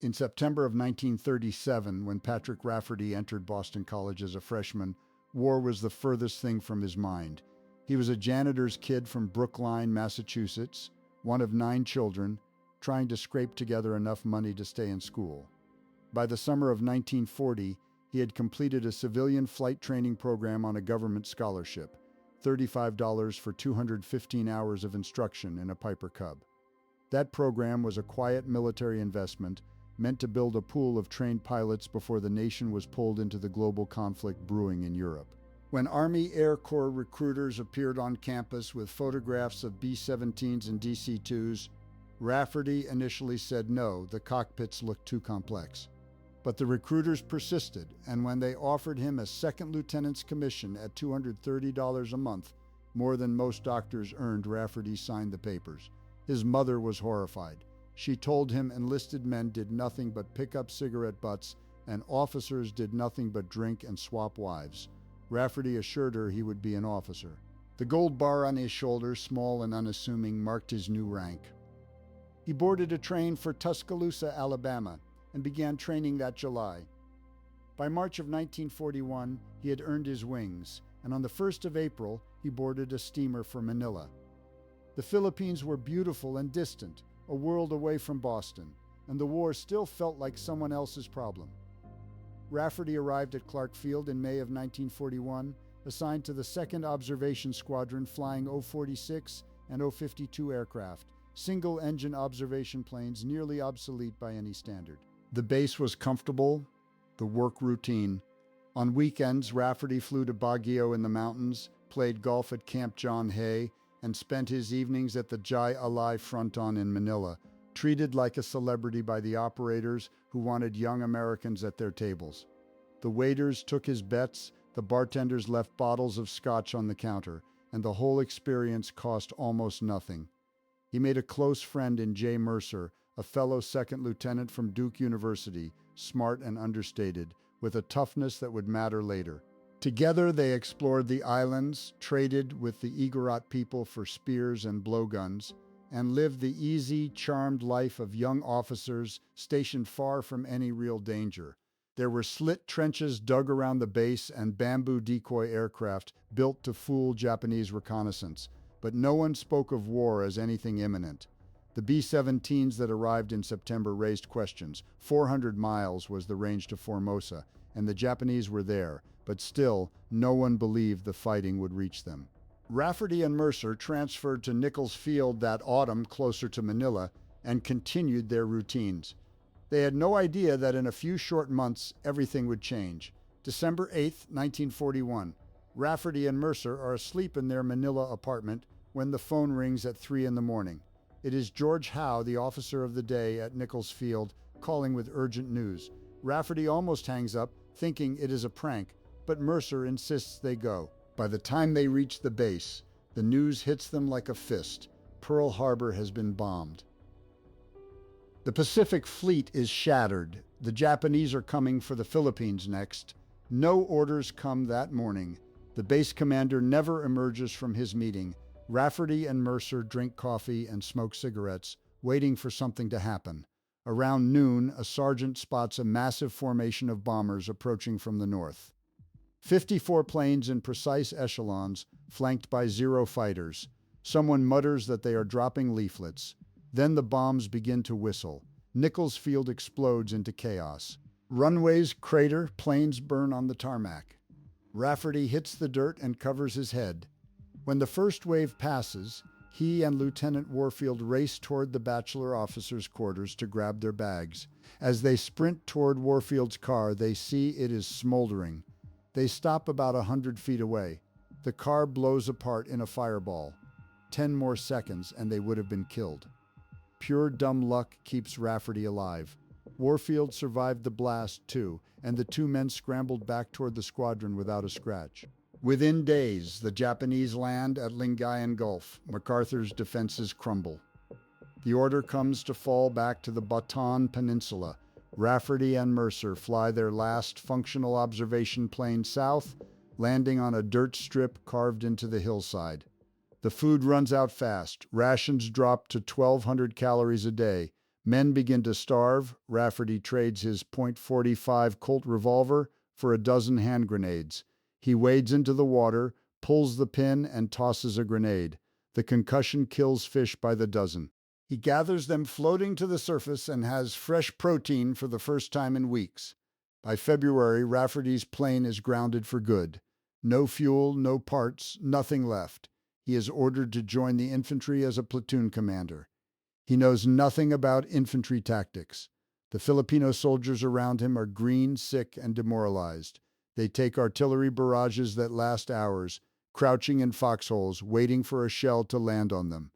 In September of 1937, when Patrick Rafferty entered Boston College as a freshman, war was the furthest thing from his mind. He was a janitor's kid from Brookline, Massachusetts, one of 9 children, trying to scrape together enough money to stay in school. By the summer of 1940, he had completed a civilian flight training program on a government scholarship, $35 for 215 hours of instruction in a Piper Cub. That program was a quiet military investment meant to build a pool of trained pilots before the nation was pulled into the global conflict brewing in Europe. When Army Air Corps recruiters appeared on campus with photographs of B-17s and DC-2s, Rafferty initially said no, the cockpits looked too complex. But the recruiters persisted, and when they offered him a second lieutenant's commission at $230 a month, more than most doctors earned, Rafferty signed the papers. His mother was horrified. She told him enlisted men did nothing but pick up cigarette butts, and officers did nothing but drink and swap wives. Rafferty assured her he would be an officer. The gold bar on his shoulder, small and unassuming, marked his new rank. He boarded a train for Tuscaloosa, Alabama, and began training that July. By March of 1941, he had earned his wings, and on the 1st of April, he boarded a steamer for Manila. The Philippines were beautiful and distant, a world away from Boston, and the war still felt like someone else's problem. Rafferty arrived at Clark Field in May of 1941, assigned to the 2nd Observation Squadron flying O-46 and O-52 aircraft, single-engine observation planes nearly obsolete by any standard. The base was comfortable, the work routine. On weekends, Rafferty flew to Baguio in the mountains, played golf at Camp John Hay, and spent his evenings at the WWII Fronton in Manila, treated like a celebrity by the operators who wanted young Americans at their tables. The waiters took his bets, the bartenders left bottles of scotch on the counter, and the whole experience cost almost nothing. He made a close friend in Jay Mercer, a fellow second lieutenant from Duke University, smart and understated, with a toughness that would matter later. Together they explored the islands, traded with the Igorot people for spears and blowguns, and lived the easy, charmed life of young officers stationed far from any real danger. There were slit trenches dug around the base and bamboo decoy aircraft built to fool Japanese reconnaissance, but no one spoke of war as anything imminent. The B-17s that arrived in September raised questions. 400 miles was the range to Formosa, and the Japanese were there, but still, no one believed the fighting would reach them. Rafferty and Mercer transferred to Nichols Field that autumn closer to Manila and continued their routines. They had no idea that in a few short months, everything would change. December 8, 1941. Rafferty and Mercer are asleep in their Manila apartment when the phone rings at 3 in the morning. It is George Howe, the officer of the day at Nichols Field, calling with urgent news. Rafferty almost hangs up, thinking it is a prank, but Mercer insists they go. By the time they reach the base, the news hits them like a fist. Pearl Harbor has been bombed. The Pacific Fleet is shattered. The Japanese are coming for the Philippines next. No orders come that morning. The base commander never emerges from his meeting. Rafferty and Mercer drink coffee and smoke cigarettes, waiting for something to happen. Around noon, a sergeant spots a massive formation of bombers approaching from the north. 54 planes in precise echelons, flanked by 0 fighters. Someone mutters that they are dropping leaflets. Then the bombs begin to whistle. Nichols Field explodes into chaos. Runways crater, planes burn on the tarmac. Rafferty hits the dirt and covers his head. When the first wave passes, he and Lieutenant Warfield race toward the bachelor officers' quarters to grab their bags. As they sprint toward Warfield's car, they see it is smoldering. They stop about 100 feet away. The car blows apart in a fireball. 10 more seconds and they would have been killed. Pure dumb luck keeps Rafferty alive. Warfield survived the blast too, and the 2 men scrambled back toward the squadron without a scratch. Within days, the Japanese land at Lingayen Gulf. MacArthur's defenses crumble. The order comes to fall back to the Bataan Peninsula. Rafferty and Mercer fly their last functional observation plane south, landing on a dirt strip carved into the hillside. The food runs out fast. Rations drop to 1,200 calories a day. Men begin to starve. Rafferty trades his .45 Colt revolver for a dozen hand grenades. He wades into the water, pulls the pin, and tosses a grenade. The concussion kills fish by the dozen. He gathers them floating to the surface and has fresh protein for the first time in weeks. By February, Rafferty's plane is grounded for good. No fuel, no parts, nothing left. He is ordered to join the infantry as a platoon commander. He knows nothing about infantry tactics. The Filipino soldiers around him are green, sick, and demoralized. They take artillery barrages that last hours, crouching in foxholes, waiting for a shell to land on them.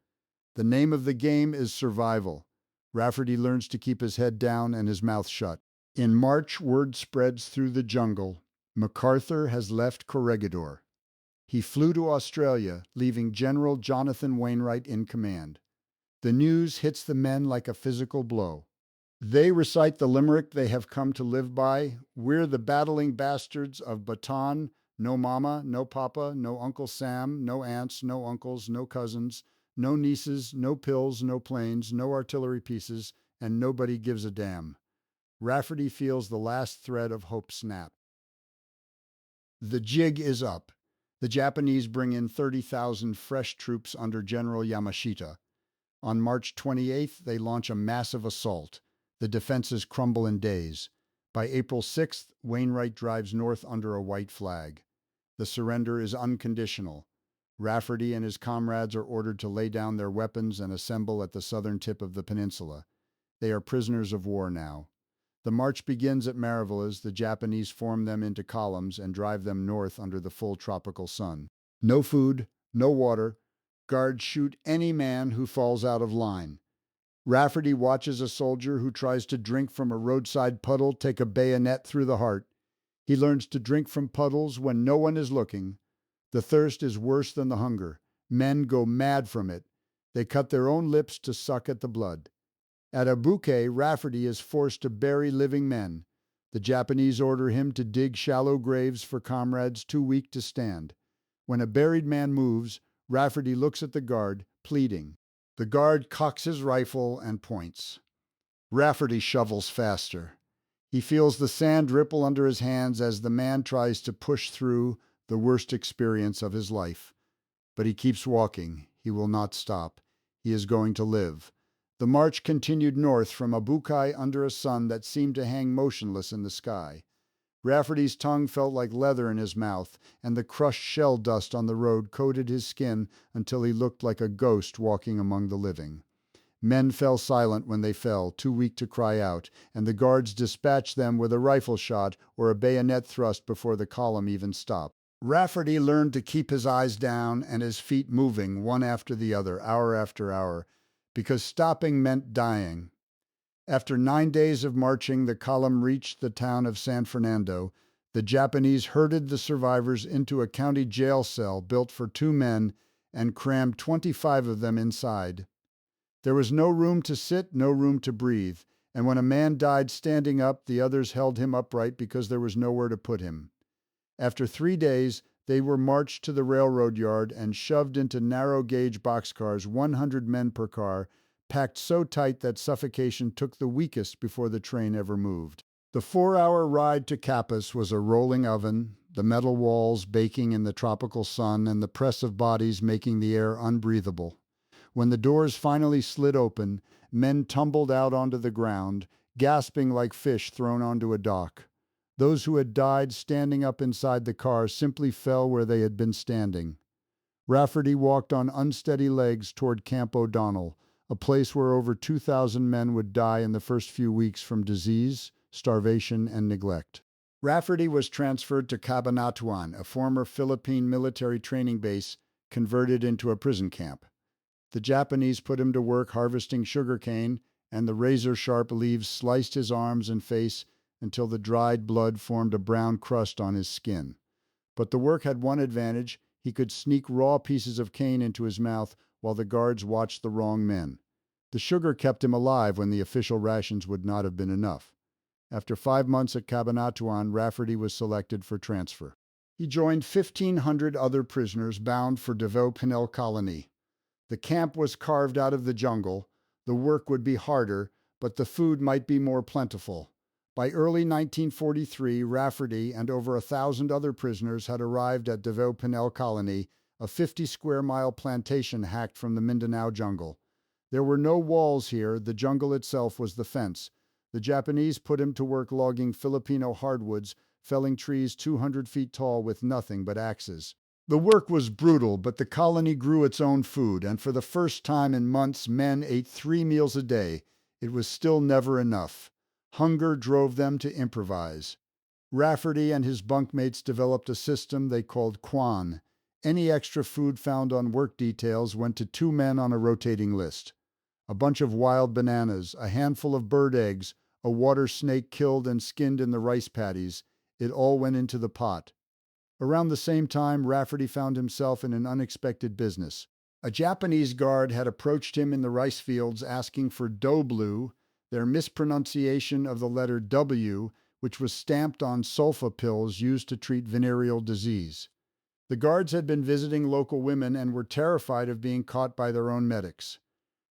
The name of the game is survival. Rafferty learns to keep his head down and his mouth shut. In March, word spreads through the jungle. MacArthur has left Corregidor. He flew to Australia, leaving General Jonathan Wainwright in command. The news hits the men like a physical blow. They recite the limerick they have come to live by. We're the battling bastards of Bataan. No mama, no papa, no Uncle Sam, no aunts, no uncles, no cousins, no nieces, no pills, no planes, no artillery pieces, and nobody gives a damn. Rafferty feels the last thread of hope snap. The jig is up. The Japanese bring in 30,000 fresh troops under General Yamashita. On March 28th, they launch a massive assault. The defenses crumble in days. By April 6th, Wainwright drives north under a white flag. The surrender is unconditional. Rafferty and his comrades are ordered to lay down their weapons and assemble at the southern tip of the peninsula. They are prisoners of war now. The march begins at Mariveles. The Japanese form them into columns and drive them north under the full tropical sun. No food, no water. Guards shoot any man who falls out of line. Rafferty watches a soldier who tries to drink from a roadside puddle take a bayonet through the heart. He learns to drink from puddles when no one is looking. The thirst is worse than the hunger. Men go mad from it. They cut their own lips to suck at the blood. At Abuke, Rafferty is forced to bury living men. The Japanese order him to dig shallow graves for comrades too weak to stand. When a buried man moves, Rafferty looks at the guard, pleading. The guard cocks his rifle and points. Rafferty shovels faster. He feels the sand ripple under his hands as the man tries to push through the worst experience of his life. But he keeps walking. He will not stop. He is going to live. The march continued north from Abukai under a sun that seemed to hang motionless in the sky. Rafferty's tongue felt like leather in his mouth, and the crushed shell dust on the road coated his skin until he looked like a ghost walking among the living. Men fell silent when they fell, too weak to cry out, and the guards dispatched them with a rifle shot or a bayonet thrust before the column even stopped. Rafferty learned to keep his eyes down and his feet moving one after the other, hour after hour, because stopping meant dying. After 9 days of marching, the column reached the town of San Fernando. The Japanese herded the survivors into a county jail cell built for 2 men and crammed 25 of them inside. There was no room to sit, no room to breathe, and when a man died standing up, the others held him upright because there was nowhere to put him. After 3 days, they were marched to the railroad yard and shoved into narrow-gauge boxcars, 100 men per car, packed so tight that suffocation took the weakest before the train ever moved. The 4-hour ride to Capas was a rolling oven, the metal walls baking in the tropical sun and the press of bodies making the air unbreathable. When the doors finally slid open, men tumbled out onto the ground, gasping like fish thrown onto a dock. Those who had died standing up inside the car simply fell where they had been standing. Rafferty walked on unsteady legs toward Camp O'Donnell, a place where over 2,000 men would die in the first few weeks from disease, starvation, and neglect. Rafferty was transferred to Cabanatuan, a former Philippine military training base converted into a prison camp. The Japanese put him to work harvesting sugarcane, and the razor-sharp leaves sliced his arms and face until the dried blood formed a brown crust on his skin. But the work had one advantage: he could sneak raw pieces of cane into his mouth while the guards watched the wrong men. The sugar kept him alive when the official rations would not have been enough. After 5 months at Cabanatuan, Rafferty was selected for transfer. He joined 1,500 other prisoners bound for Davao Pinel Colony. The camp was carved out of the jungle. The work would be harder, but the food might be more plentiful. By early 1943, Rafferty and over 1,000 other prisoners had arrived at WWII colony, a 50-square-mile plantation hacked from the Mindanao jungle. There were no walls here, the jungle itself was the fence. The Japanese put him to work logging Filipino hardwoods, felling trees 200 feet tall with nothing but axes. The work was brutal, but the colony grew its own food, and for the first time in months, men ate 3 meals a day. It was still never enough. Hunger drove them to improvise. Rafferty and his bunkmates developed a system they called Kwan. Any extra food found on work details went to 2 men on a rotating list. A bunch of wild bananas, a handful of bird eggs, a water snake killed and skinned in the rice paddies. It all went into the pot. Around the same time, Rafferty found himself in an unexpected business. A Japanese guard had approached him in the rice fields asking for doblu, their mispronunciation of the letter W, which was stamped on sulfa pills used to treat venereal disease. The guards had been visiting local women and were terrified of being caught by their own medics.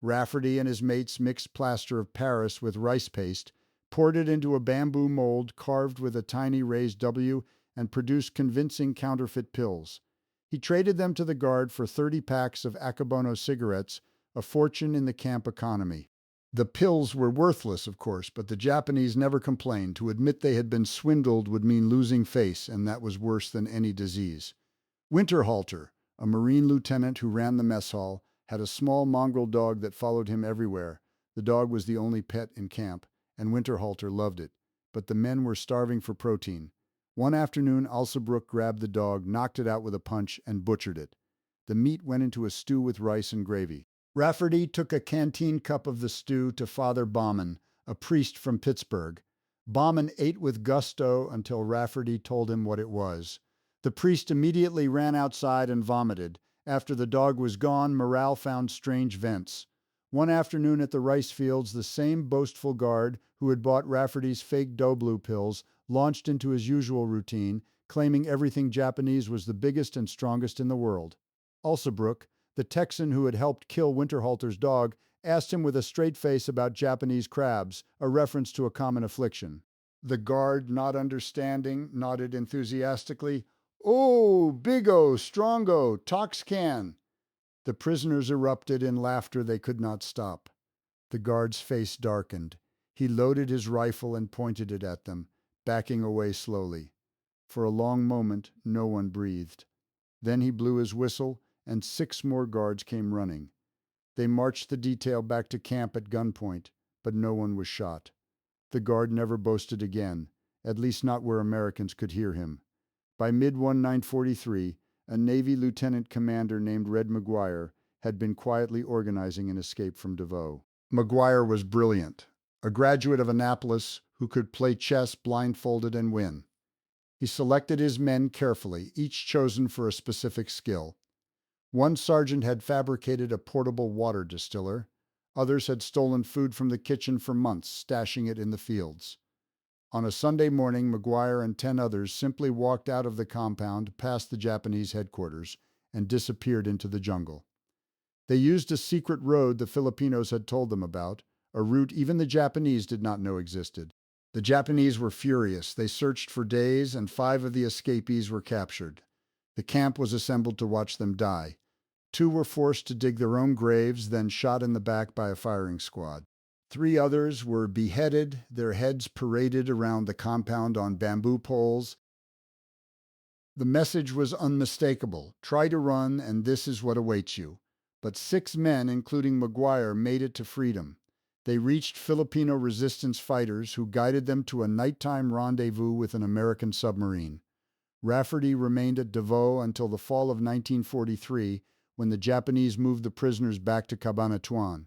Rafferty and his mates mixed plaster of Paris with rice paste, poured it into a bamboo mold carved with a tiny raised W, and produced convincing counterfeit pills. He traded them to the guard for 30 packs of Akabono cigarettes, a fortune in the camp economy. The pills were worthless, of course, but the Japanese never complained. To admit they had been swindled would mean losing face, and that was worse than any disease. Winterhalter, a Marine lieutenant who ran the mess hall, had a small mongrel dog that followed him everywhere. The dog was the only pet in camp, and Winterhalter loved it. But the men were starving for protein. One afternoon, Alsabrooke grabbed the dog, knocked it out with a punch, and butchered it. The meat went into a stew with rice and gravy. Rafferty took a canteen cup of the stew to Father Bauman, a priest from Pittsburgh. Bauman ate with gusto until Rafferty told him what it was. The priest immediately ran outside and vomited. After the dog was gone, morale found strange vents. One afternoon at the rice fields, the same boastful guard who had bought Rafferty's fake doblu pills launched into his usual routine, claiming everything Japanese was the biggest and strongest in the world. Alsabrooke, the Texan who had helped kill Winterhalter's dog, asked him with a straight face about Japanese crabs, a reference to a common affliction. The guard, not understanding, nodded enthusiastically. "Oh, bigo, strongo, toxcan." The prisoners erupted in laughter they could not stop. The guard's face darkened. He loaded his rifle and pointed it at them, backing away slowly. For a long moment, no one breathed. Then he blew his whistle, and 6 more guards came running. They marched the detail back to camp at gunpoint, but no one was shot. The guard never boasted again, at least not where Americans could hear him. By mid-1943, a Navy lieutenant commander named Red McGuire had been quietly organizing an escape from Davao. McGuire was brilliant, a graduate of Annapolis who could play chess blindfolded and win. He selected his men carefully, each chosen for a specific skill. One sergeant had fabricated a portable water distiller. Others had stolen food from the kitchen for months, stashing it in the fields. On a Sunday morning, McGuire and 10 others simply walked out of the compound past the Japanese headquarters and disappeared into the jungle. They used a secret road the Filipinos had told them about, a route even the Japanese did not know existed. The Japanese were furious. They searched for days, and 5 of the escapees were captured. The camp was assembled to watch them die. 2 were forced to dig their own graves, then shot in the back by a firing squad. 3 others were beheaded, their heads paraded around the compound on bamboo poles. The message was unmistakable. Try to run, and this is what awaits you. But 6 men, including McGuire, made it to freedom. They reached Filipino resistance fighters who guided them to a nighttime rendezvous with an American submarine. Rafferty remained at Davao until the fall of 1943, when the Japanese moved the prisoners back to Cabanatuan.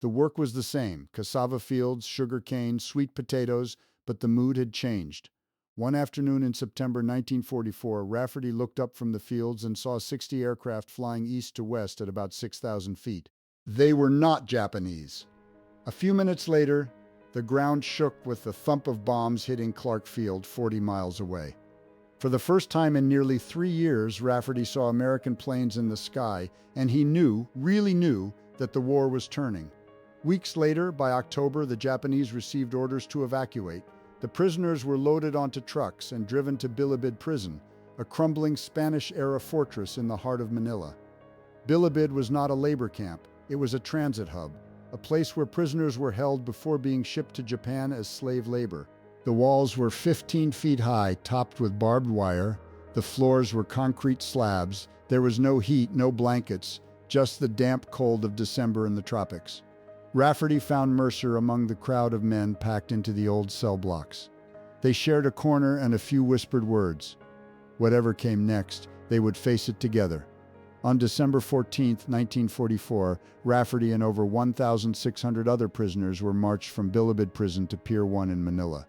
The work was the same, cassava fields, sugar cane, sweet potatoes, but the mood had changed. One afternoon in September 1944, Rafferty looked up from the fields and saw 60 aircraft flying east to west at about 6,000 feet. They were not Japanese. A few minutes later, the ground shook with the thump of bombs hitting Clark Field 40 miles away. For the first time in nearly 3 years, Rafferty saw American planes in the sky, and he knew, really knew, that the war was turning. Weeks later, by October, the Japanese received orders to evacuate. The prisoners were loaded onto trucks and driven to Bilibid prison, a crumbling Spanish-era fortress in the heart of Manila. Bilibid was not a labor camp, it was a transit hub, a place where prisoners were held before being shipped to Japan as slave labor. The walls were 15 feet high, topped with barbed wire. The floors were concrete slabs. There was no heat, no blankets, just the damp cold of December in the tropics. Rafferty found Mercer among the crowd of men packed into the old cell blocks. They shared a corner and a few whispered words. Whatever came next, they would face it together. On December 14, 1944, Rafferty and over 1,600 other prisoners were marched from Bilibid prison to Pier 1 in Manila.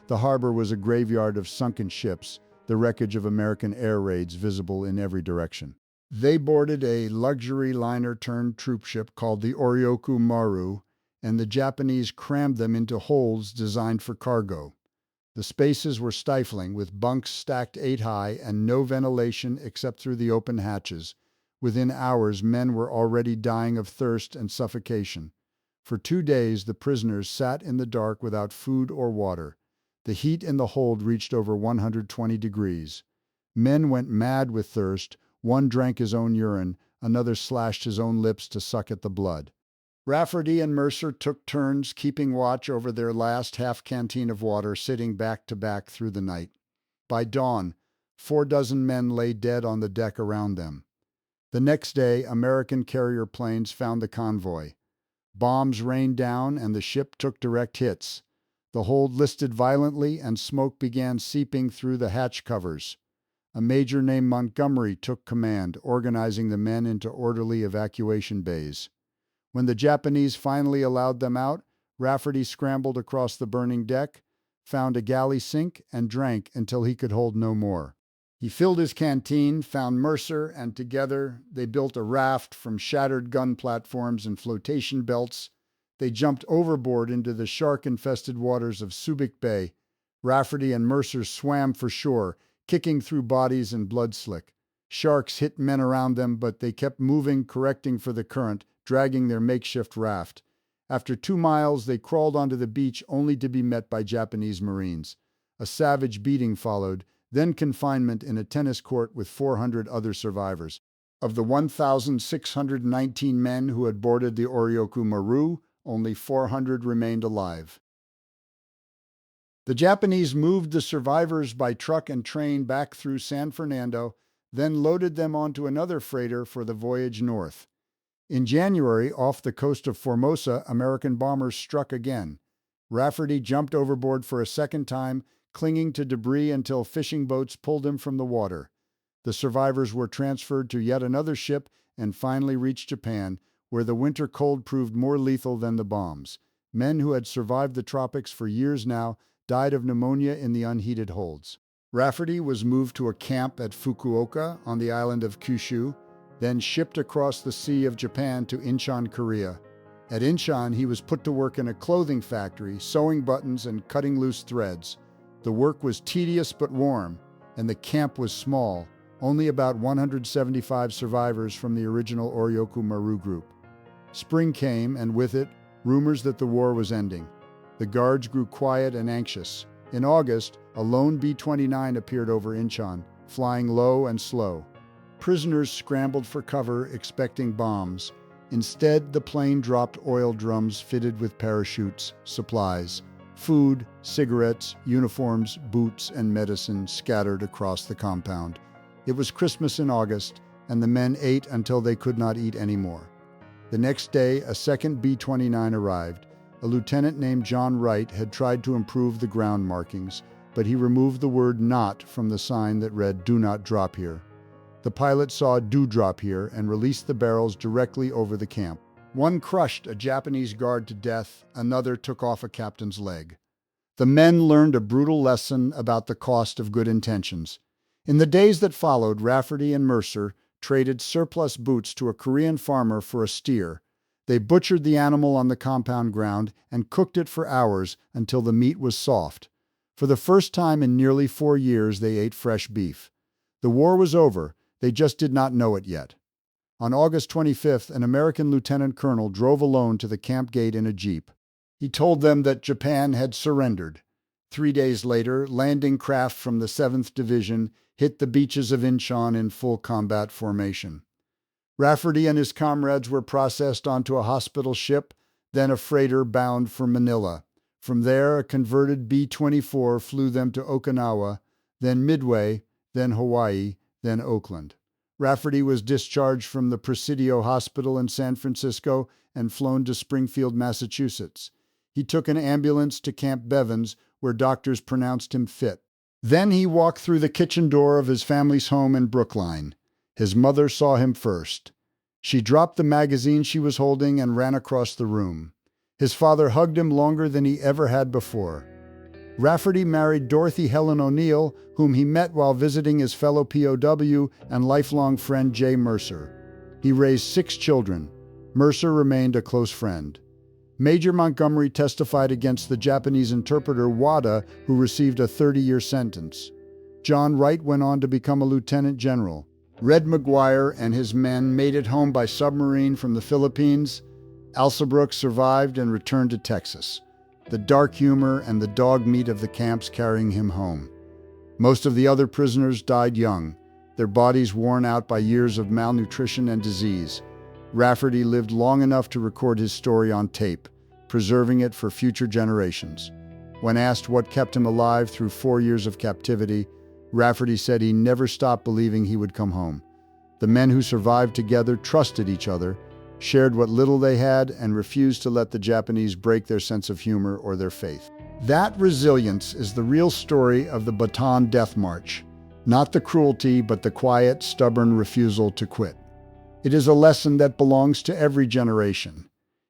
The harbor was a graveyard of sunken ships, the wreckage of American air raids visible in every direction. They boarded a luxury liner-turned-troop ship called the Oryoku Maru, and the Japanese crammed them into holds designed for cargo. The spaces were stifling, with bunks stacked 8 high and no ventilation except through the open hatches. Within hours, men were already dying of thirst and suffocation. For 2 days, the prisoners sat in the dark without food or water. The heat in the hold reached over 120 degrees. Men went mad with thirst. One drank his own urine, another slashed his own lips to suck at the blood. Rafferty and Mercer took turns keeping watch over their last half-canteen of water, sitting back to back through the night. By dawn, 4 dozen men lay dead on the deck around them. The next day, American carrier planes found the convoy. Bombs rained down and the ship took direct hits. The hold listed violently and smoke began seeping through the hatch covers. A major named Montgomery took command, organizing the men into orderly evacuation bays. When the Japanese finally allowed them out, Rafferty scrambled across the burning deck, found a galley sink, and drank until he could hold no more. He filled his canteen, found Mercer, and together they built a raft from shattered gun platforms and flotation belts. They jumped overboard into the shark-infested waters of Subic Bay. Rafferty and Mercer swam for shore, kicking through bodies and blood slick. Sharks hit men around them, but they kept moving, correcting for the current, dragging their makeshift raft. After 2 miles, they crawled onto the beach only to be met by Japanese Marines. A savage beating followed, then confinement in a tennis court with 400 other survivors. Of the 1,619 men who had boarded the Oryoku Maru, only 400 remained alive. The Japanese moved the survivors by truck and train back through San Fernando, then loaded them onto another freighter for the voyage north. In January, off the coast of Formosa, American bombers struck again. Rafferty jumped overboard for a second time, clinging to debris until fishing boats pulled him from the water. The survivors were transferred to yet another ship and finally reached Japan, where the winter cold proved more lethal than the bombs. Men who had survived the tropics for years now died of pneumonia in the unheated holds. Rafferty was moved to a camp at Fukuoka on the island of Kyushu, then shipped across the Sea of Japan to Incheon, Korea. At Incheon, he was put to work in a clothing factory, sewing buttons and cutting loose threads. The work was tedious but warm, and the camp was small, only about 175 survivors from the original Oryoku Maru group. Spring came, and with it, rumors that the war was ending. The guards grew quiet and anxious. In August, a lone B-29 appeared over Incheon, flying low and slow. Prisoners scrambled for cover, expecting bombs. Instead, the plane dropped oil drums fitted with parachutes, supplies, food, cigarettes, uniforms, boots, and medicine scattered across the compound. It was Christmas in August, and the men ate until they could not eat anymore. The next day, a second B-29 arrived. A lieutenant named John Wright had tried to improve the ground markings, but he removed the word "not" from the sign that read "Do not drop here." The pilot saw "Do drop here" and released the barrels directly over the camp. One crushed a Japanese guard to death, another took off a captain's leg. The men learned a brutal lesson about the cost of good intentions. In the days that followed, Rafferty and Mercer traded surplus boots to a Korean farmer for a steer. They butchered the animal on the compound ground and cooked it for hours until the meat was soft. For the first time in nearly 4 years, they ate fresh beef. The war was over, they just did not know it yet. On August 25th, an American lieutenant colonel drove alone to the camp gate in a jeep. He told them that Japan had surrendered. 3 days later, landing craft from the 7th Division hit the beaches of Incheon in full combat formation. Rafferty and his comrades were processed onto a hospital ship, then a freighter bound for Manila. From there, a converted B-24 flew them to Okinawa, then Midway, then Hawaii, then Oakland. Rafferty was discharged from the Presidio Hospital in San Francisco and flown to Springfield, Massachusetts. He took an ambulance to Camp Bevins, where doctors pronounced him fit. Then he walked through the kitchen door of his family's home in Brookline. His mother saw him first. She dropped the magazine she was holding and ran across the room. His father hugged him longer than he ever had before. Rafferty married Dorothy Helen O'Neill, whom he met while visiting his fellow POW and lifelong friend Jay Mercer. He raised 6 children. Mercer remained a close friend. Major Montgomery testified against the Japanese interpreter Wada, who received a 30-year sentence. John Wright went on to become a lieutenant general. Red McGuire and his men made it home by submarine from the Philippines. Alsabrooks survived and returned to Texas, the dark humor and the dog meat of the camps carrying him home. Most of the other prisoners died young, their bodies worn out by years of malnutrition and disease. Rafferty lived long enough to record his story on tape, preserving it for future generations. When asked what kept him alive through 4 years of captivity, Rafferty said he never stopped believing he would come home. The men who survived together trusted each other, shared what little they had, and refused to let the Japanese break their sense of humor or their faith. That resilience is the real story of the Bataan Death March, not the cruelty, but the quiet, stubborn refusal to quit. It is a lesson that belongs to every generation.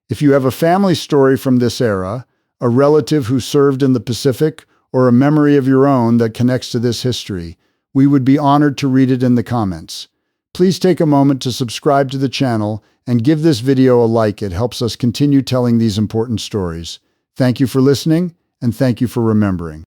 If you have a family story from this era, a relative who served in the Pacific, or a memory of your own that connects to this history, we would be honored to read it in the comments. Please take a moment to subscribe to the channel and give this video a like. It helps us continue telling these important stories. Thank you for listening, and thank you for remembering.